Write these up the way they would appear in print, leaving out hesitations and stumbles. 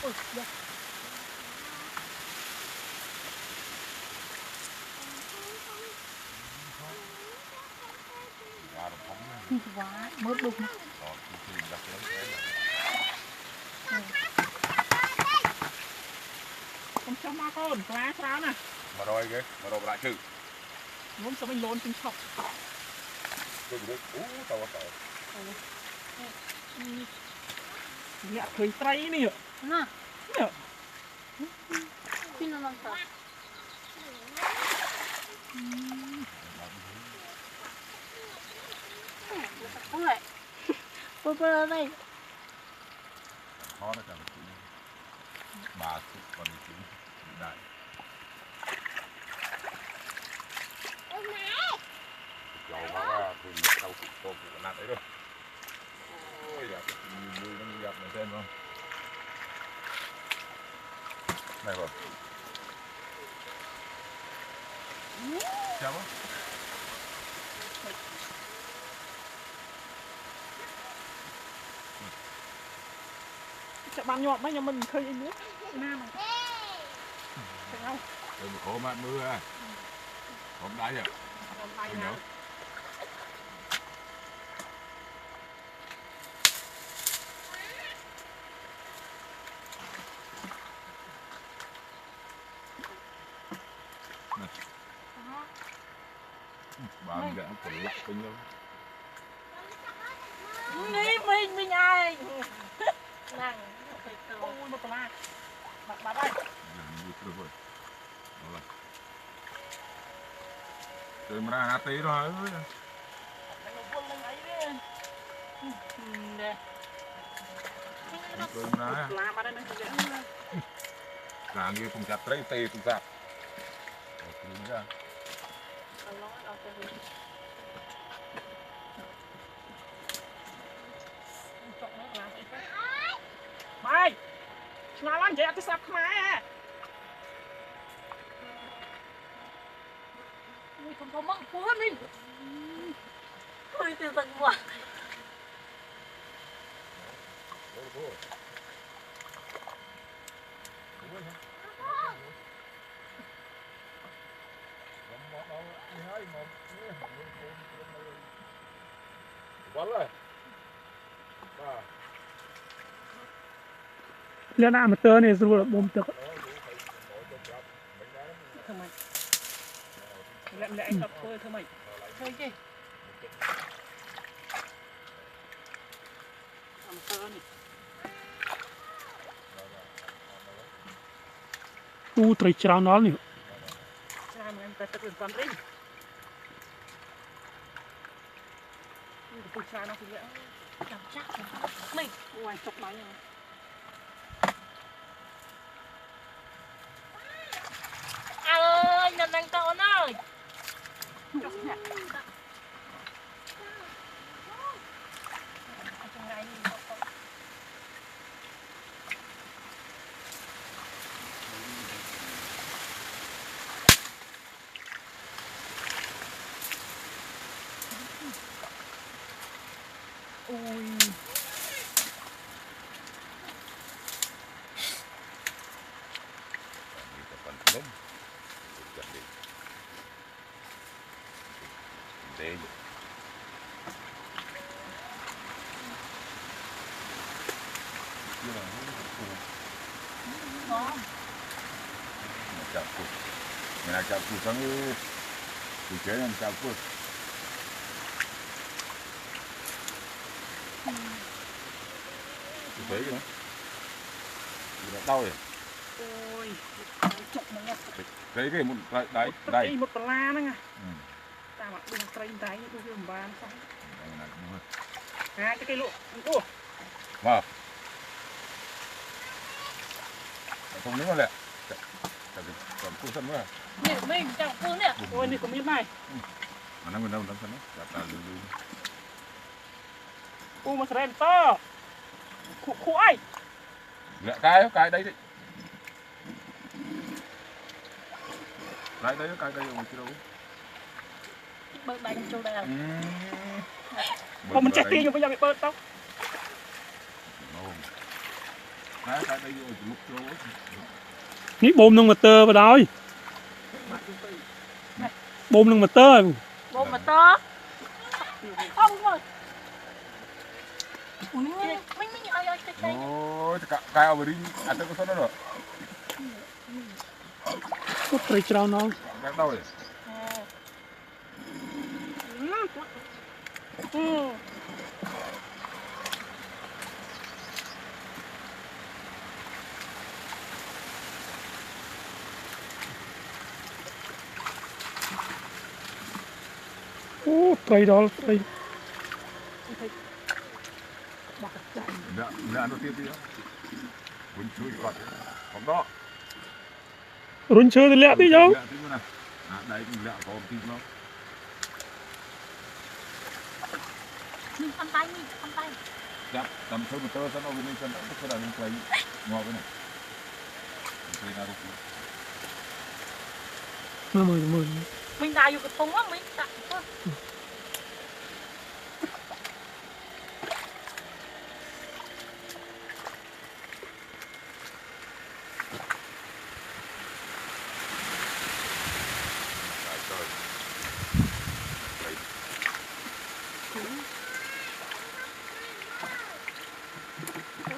Ôi, dạ. Quá, mớt đục. Không cho ma con, quá sao nè. Mà rồi kìa, mà rồi lại chữ. Muốn sao mình lôn trên chọc. Tôi được, tao tao. Dạ, khởi tray nè. Nè. Nè. Xin nó làm sao? Không lại. Bơ đây. Khó nó chẳng chữ. Bà chữ còn chữ đại. Dầu quá thì tao cũng có cái nát ấy rồi. Ôi dạ, mùi nó gặp này xem không? Này rồi. Chào bác. Chợ bán nhọt đấy nhưng mình khơi anh nước. Nam này. Thấy không? Đừng mà khổ mát mưa à. Hôm đáy à. Hôm nay nè. Bà mình gã còn lạ tinh đâu. Đi mình ai. Nàng. Ôi một tòa. Bà đây. Được rồi. Đó là. Rồi mà ra hạt tí rồi. Nè. Rồi mà ra. Làm ở đây nó dễ. Càng như cùng chặt đấy tê cùng chặt. Ra. Mày, ngồi lăn vậy, tôi sắp mày. Không có mắc cuốn đi. Ôi từ tận quá. Lên nào mà tơ này rồi là bom tơ. Thưa mày. Lẹm lẹ anh tập thôi thưa mày. Thôi chứ. Làm tơ này. Trời trao nó nè. Trao mà em ta tập con đi. Tôi trao nó thì dễ. Cảm chắc mình ngoài chọc nó nha. ơi, nhận đánh cậu ơi. Chọc nhẹ. Ôi. Để Ngon. chào cô. Mình là chào cô sáng từ chế làm chào cô. Thấy cái đó. Nó đau rồi. Ôi, chụp nó nghe. Thấy cái một đấy đây một la nữa nha. Ta mà đừng cây đáy tôi cứ bàn xong. Cái lụa. Ủa. Wow. Không đứng lại. Còn cô sân nữa. Mình chẳng cuốn nè. Ôi này có miếng này. Mà nó đâu sân đó. Chặt ta lư. Ô mà sren to. Khu ai? Lẹ cái đấy đi. Đấy cái đây rồi chứ đâu. Bớt đánh châu đèo. Không mình chạy tiền cho bây giờ bị bớt tóc. cái đây vô lúc trôi ní bôm nông mặt tơ vào đôi bôm nông mặt tơ bông mà to không rồi mình ơi cái ôi cái ao đi ăn cái đó rồi cút trời trao nó cái đâu rồi ô trời đó trời nè nó tiếp đi á quên chui còn không đó run chơi thì lẹ đi cháu đây cũng lẹ có tí nó mình ăn tay đập đầm sâu một tơ sẵn ở bên đây sẵn nó là bên quay ngò cái này quay ra mà mời mình đào vô cái thùng á mình đặt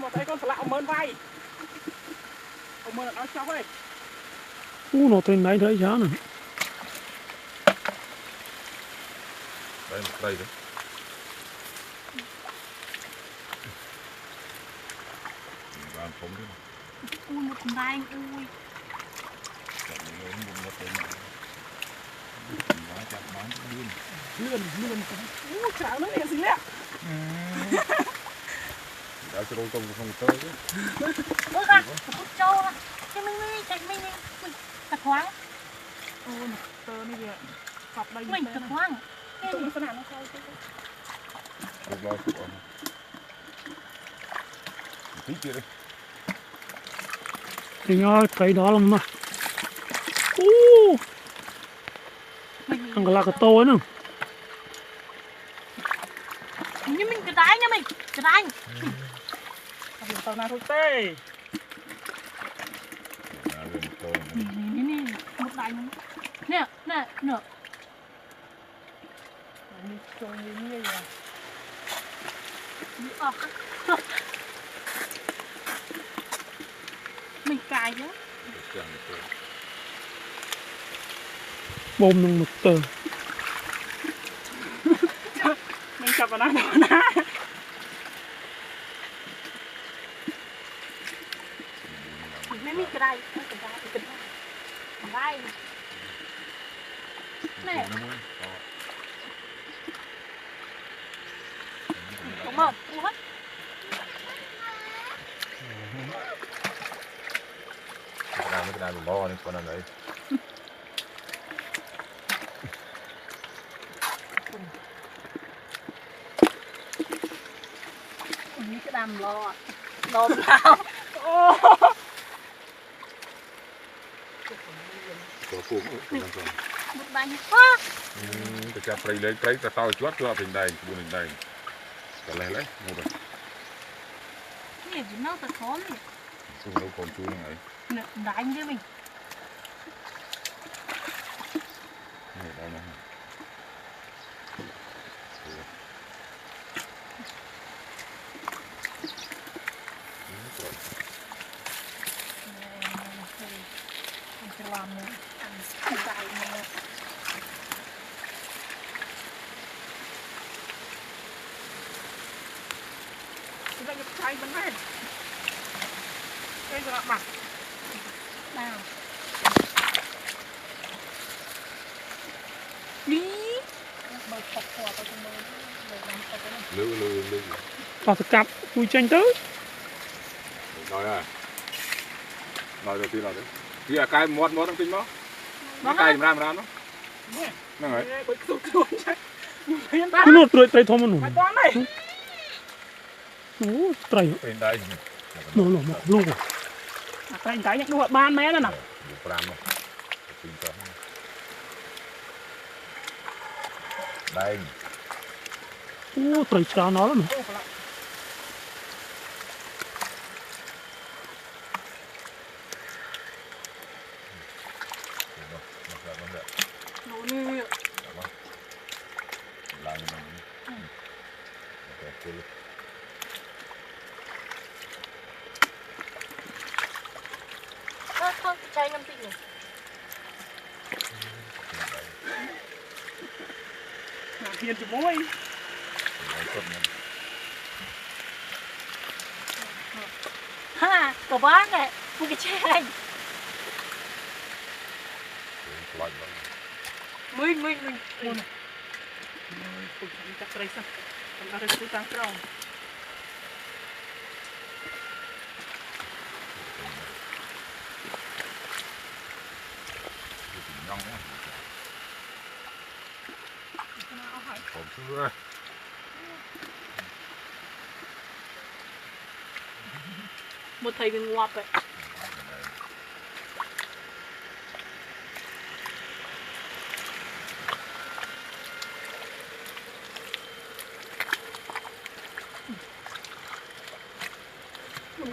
mà thấy con lạ mơn vai ông mơn nó chóc ấy ô nó tên này thấy chán này đây một đây đấy làm phóng đấy ui một đai ui lươn chảo nó liền gì nè đã cho công không tơ chứ ôi ra một trâu cái mình thật khoáng ôi tơ này kìa cọp đây mình thật khoáng cái gì cái nào nó khơi được rồi tí kia đi thì nhớ cây đó lắm mà ô ăn cái là cái to nữa như mình cái đáy nha mình cái đáy tàu nào thôi tê nè một đáy nè nè mình trôi như vậy mình cài chứ bôm nông mặt tơ mình chập vào nó nè mình cái đáy nè đúng không u hết cái này mình lo nên con này đấy cái đàm lo đồm nào có phun một bánh quá cái chả phải lấy cái tao chuột cho hình đây buồn hình đây cái này lấy mua rồi cái gì nó thật khó này xung đâu còn chui này nè đánh với mình này đây này mình làm nữa ăn dài nữa chúng ta nhập chai vấn đề đây là mặt nào đi bơi khọc khỏa vào trong bơi lưu và thực cặp vui tranh tới nói à nói đầu tiên là đấy kia cái mót đang tính nó nó cái làm nó nó ấy bơi sụt chắc cái nốt rồi tay thom nó phải toán này ô trời bên đây nó mà luôn tay cái nhắc đuổi ban mé nữa nè làm rồi đây ô trời trao nó lắm chai ngâm tinh này hiền chụp môi ha có bác này một cái chai mình chắc đây sao còn ăn cái tăng trâu còn chưa một thầy bên ngoạp vậy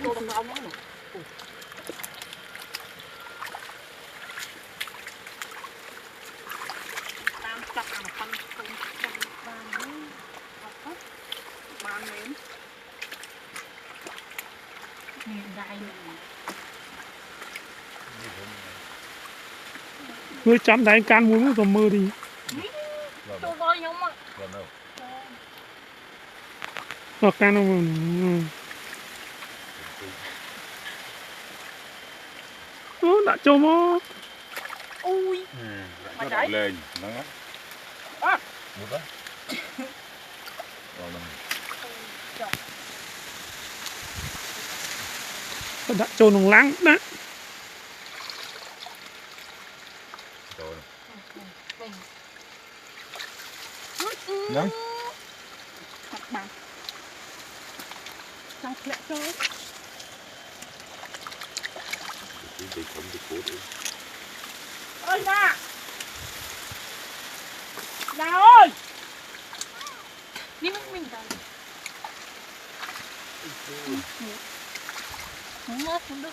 tôi bằng ông đó mà tam chắc là phân không ban mến nhìn dài người chăm đánh can muốn tầm mơ đi tôi voi không ạ còn đâu hoặc can không đã cho mò ui nó đậu lên nó á một đó đã cho nồng lắng đó rồi mình nhắn thật bằng sao lẹ chơi đi không đi cố đi ơi ba nào ơi đi mình ra không mất không được